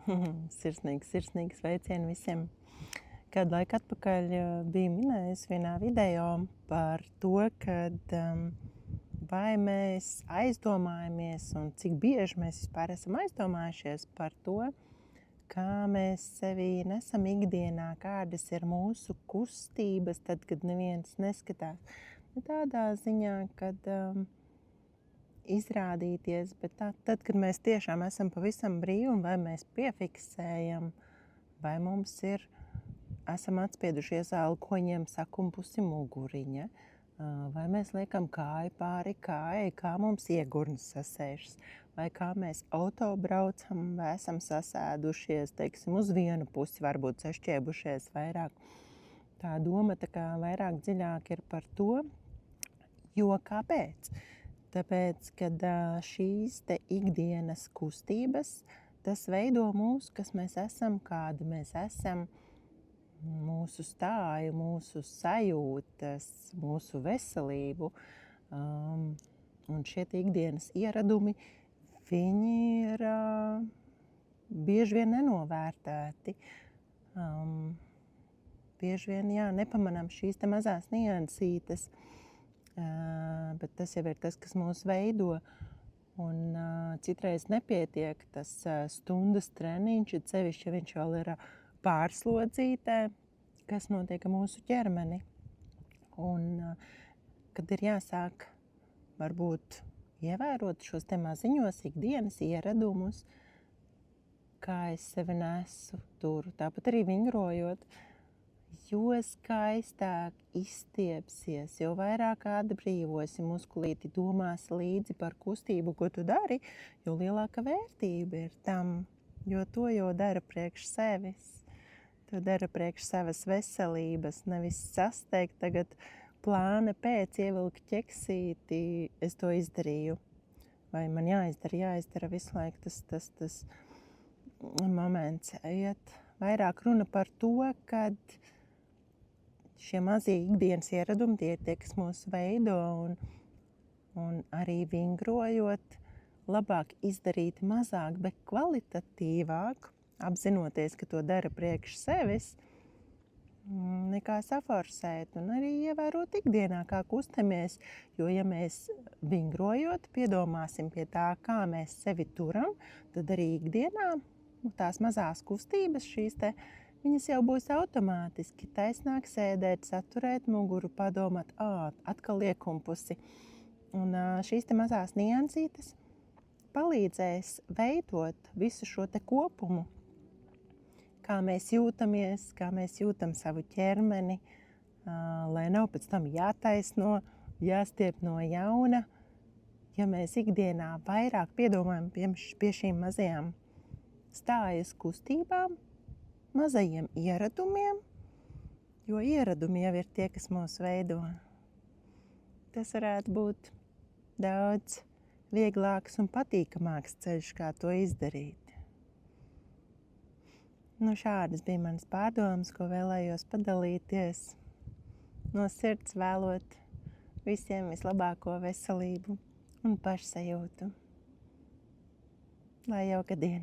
Sirsnīgi sveicieni visiem. Kādu laiku atpakaļ biju minējusi vienā video par to, kad vai mēs aizdomājamies un cik bieži mēs vispār esam aizdomājušies par to, kā mēs sevi nesam ikdienā, kādas ir mūsu kustības, tad, kad neviens neskatās. Tādā ziņā, kad izrādīties, bet tad, kad mēs tiešām esam pavisam brīvi un vai mēs piefiksējam, vai mums esam atspiedušies elkoņiem sakumpusi muguriņa, vai mēs liekam kāju pāri kājai, kā mums iegurnas sasēžas, vai kā mēs auto braucam, vai esam sasēdušies, teiksim, uz vienu pusi, varbūt sašķiebušies vairāk. Tā doma tā kā vairāk dziļāk ir par to, jo kāpēc? Tāpēc, kad šīs te ikdienas kustības, tas veido mūs, kas mēs esam, kādi mēs esam, mūsu stāju, mūsu sajūtas, mūsu veselību. Un šie ikdienas ieradumi, viņi ir bieži vien nenovērtēti. Bieži vien, nepamanām šīs te mazās niansītes. Bet tas jau ir tas, kas mūs veido, un citreiz nepietiek tas stundas treniņš, sevišķi, ja viņš vēl ir pārslodzītē, kas notiek ar mūsu ķermeni. Un kad ir jāsāk varbūt ievērot šos te maziņos ikdienas ieradumus, kā es sevi nesu tur, tāpat arī vingrojot, jo skaistāk izstiepsies, jo vairāk atbrīvosi muskulīti, domās līdzi par kustību, ko tu dari, jo lielāka vērtība ir tam, jo to jau dara priekš sevis. To dara priekš savas veselības, nevis sasteigt tagad plāna pēc ievilkt ķeksīti, es to izdarīju. Vai man jāizdara visu laiku tas moments. Iet vairāk runa par to, kad šie mazie ikdienas ieradumi, tie ir tie, kas mūs veido, un arī vingrojot, labāk izdarīt mazāk, bet kvalitatīvāk, apzinoties, ka to dara priekš sevis, nekā saforsēt, un arī ievērot ikdienā, kā kustamies, jo, ja mēs vingrojot, piedomāsim pie tā, kā mēs sevi turam, tad arī ikdienā tās mazās kustības, šīs te, viņas jau būs automātiski taisnāk sēdēt, saturēt muguru, padomāt, atkal iekumpusi. Un šīs te mazās niansītes palīdzēs veidot visu šo te kopumu, kā mēs jūtamies, kā mēs jūtam savu ķermeni, lai nav pēc tam jātaisno, jāstiep no jauna. Ja mēs ikdienā vairāk piedomājam pie šīm mazajām stājas kustībām, mazajiem ieradumiem, jo ieradumi jau ir tie, kas mūs veido. Tas varētu būt daudz vieglāks un patīkamāks ceļš, kā to izdarīt. Šādas bija manas pārdomas, ko vēlējos padalīties. No sirds vēlot visiem vislabāko veselību un pašsajūtu. Lai jauka diena!